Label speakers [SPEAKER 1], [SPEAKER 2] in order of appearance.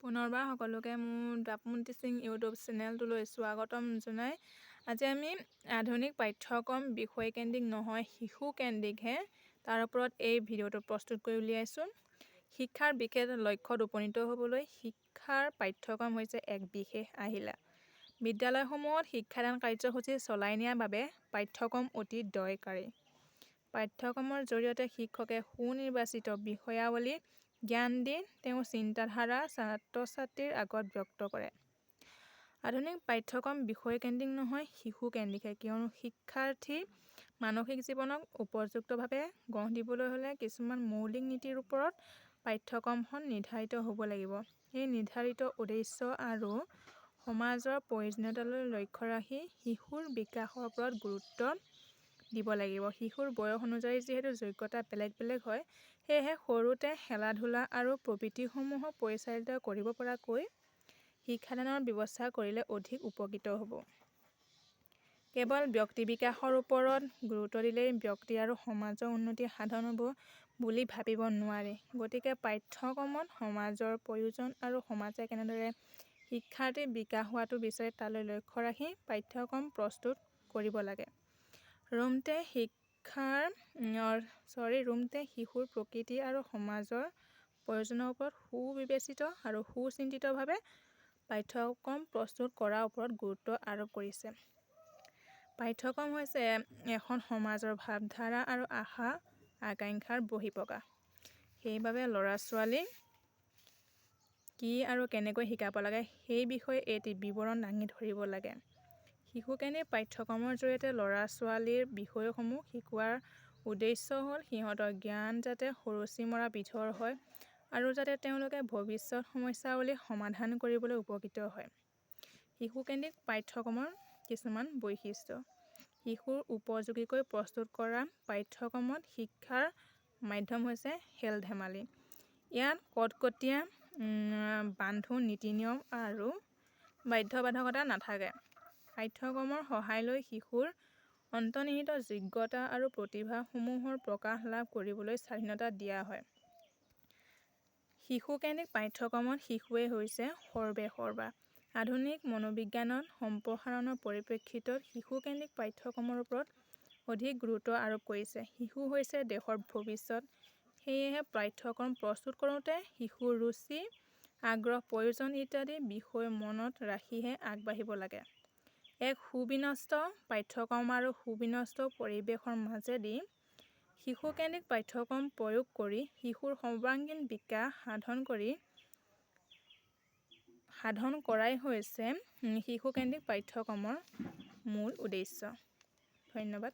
[SPEAKER 1] পুনৰবাৰ সকলোকে মোৰ D.el.ed সিং ইউটিউব চেনেলটোলৈ স্বাগতম জনাই আজি আমি আধুনিক পাঠ্যক্ৰম বিষয়কেন্দ্ৰিক নহয় শিশুকেন্দ্ৰিকহে তাৰ ওপৰত এই ভিডিঅ'টো প্ৰস্তুত কৰি উলিয়াইছোঁ। শিক্ষাৰ বিশেষ লক্ষ্যত উপনীত হ'বলৈ শিক্ষাৰ পাঠ্যক্ৰম হৈছে এক বিশেষ আহিলা। বিদ্যালয়সমূহত শিক্ষাদান কাৰ্যসূচী চলাই নিয়াৰ বাবে পাঠ্যক্ৰম অতি দৰকাৰী। পাঠ্যক্ৰমৰ জৰিয়তে শিক্ষকে সুনিৰ্বাচিত বিষয়াৱলী জ্ঞান দি তেওঁৰ চিন্তাধাৰা ছাত্ৰ-ছাত্ৰীৰ আগত ব্যক্ত কৰে। আধুনিক পাঠ্যক্ৰম বিষয়কেন্দ্ৰিক নহয় শিশুকেন্দ্ৰিকহে, কিয়নো শিক্ষাৰ্থী মানসিক জীৱনক উপযুক্তভাৱে গঢ় দিবলৈ হ'লে কিছুমান মৌলিক নীতিৰ ওপৰত পাঠ্যক্ৰমখন নিৰ্ধাৰিত হ'ব লাগিব। এই নিৰ্ধাৰিত উদ্দেশ্য আৰু সমাজৰ প্ৰয়োজনীয়তালৈ লক্ষ্য ৰাখি শিশুৰ বিকাশৰ ওপৰত গুৰুত্ব দিব লাগিব। শিশুৰ বয়স অনুযায়ী যিহেতু যোগ্যতা বেলেগ বেলেগ হয়, সেয়েহে সৰুতে খেলা-ধূলা আৰু প্ৰবৃত্তিসমূহক পৰিচালিত কৰিব পৰাকৈ শিক্ষাদানৰ ব্যৱস্থা কৰিলে অধিক উপকৃত হ'ব। কেৱল ব্যক্তি বিকাশৰ ওপৰত গুৰুত্ব দিলেই ব্যক্তি আৰু সমাজৰ উন্নতি সাধন হ'ব বুলি ভাবিব নোৱাৰি। গতিকে পাঠ্যক্ৰমত সমাজৰ প্ৰয়োজন আৰু সমাজে কেনেদৰে শিক্ষাৰ্থীৰ বিকাশ হোৱাটো বিচাৰে তালৈ লক্ষ্য ৰাখি পাঠ্যক্ৰম প্ৰস্তুত কৰিব লাগে। ৰুমতে শিশুৰ প্ৰকৃতি আৰু সমাজৰ প্ৰয়োজনৰ ওপৰত সুবিবেচিত আৰু সুচিন্তিতভাৱে পাঠ্যক্ৰম প্ৰস্তুত কৰাৰ ওপৰত গুৰুত্ব আৰোপ কৰিছে। পাঠ্যক্ৰম হৈছে এখন সমাজৰ ভাৱধাৰা আৰু আশা আকাংক্ষাৰ বহিঃপ্ৰকাশ। সেইবাবে ল'ৰা-ছোৱালীক কি আৰু কেনেকৈ শিকাব লাগে সেই বিষয়ে এটি বিৱৰণ দাঙি ধৰিব লাগে। শিশুকেন্দ্ৰিক পাঠ্যক্ৰমৰ জৰিয়তে ল'ৰা-ছোৱালীৰ বিষয়সমূহ শিকোৱাৰ উদ্দেশ্য হ'ল সিহঁতৰ জ্ঞান যাতে খৰচি মৰা বিধৰ হয় আৰু যাতে তেওঁলোকে ভৱিষ্যত সমস্যাৱলী সমাধান কৰিবলৈ উপকৃত হয়। শিশুকেন্দ্ৰিক পাঠ্যক্ৰমৰ কিছুমান বৈশিষ্ট্য: শিশুৰ উপযোগীকৈ প্ৰস্তুত কৰা পাঠ্যক্ৰমত শিক্ষাৰ মাধ্যম হৈছে খেল-ধেমালি। ইয়াত কটকটীয়া বান্ধোন নীতি-নিয়ম আৰু বাধ্যবাধকতা নাথাকে। পাঠ্যক্ৰমৰ সহায় লৈ শিশুৰ অন্তৰ্নিহিত যোগ্যতা আৰু প্ৰতিভাসমূহৰ প্ৰকাশ লাভ কৰিবলৈ স্বাধীনতা দিয়া হয়। শিশুকেন্দ্ৰিক পাঠ্যক্ৰমত শিশুৱেই হৈছে সৰ্বেসৰ্বা। আধুনিক মনোবিজ্ঞানত সম্প্ৰসাৰণৰ পৰিপ্ৰেক্ষিতত শিশুকেন্দ্ৰিক পাঠ্যক্ৰমৰ ওপৰত অধিক গুৰুত্ব আৰোপ কৰিছে। শিশু হৈছে দেশৰ ভৱিষ্যত, সেয়েহে পাঠ্যক্ৰম প্ৰস্তুত কৰোঁতে শিশুৰ ৰুচি, আগ্ৰহ, প্ৰয়োজন ইত্যাদি বিষয় মনত ৰাখিহে আগবাঢ়িব লাগে। এক সুবিন্যস্ত পাঠ্যক্ৰম আৰু সুবিন্যস্ত পৰিৱেশৰ মাজেদি শিশুকেন্দ্ৰিক পাঠ্যক্ৰম প্ৰয়োগ কৰি শিশুৰ সৰ্বাংগীন বিকাশ সাধন কৰাই হৈছে শিশুকেন্দ্ৰিক পাঠ্যক্ৰমৰ মূল উদ্দেশ্য। ধন্যবাদ।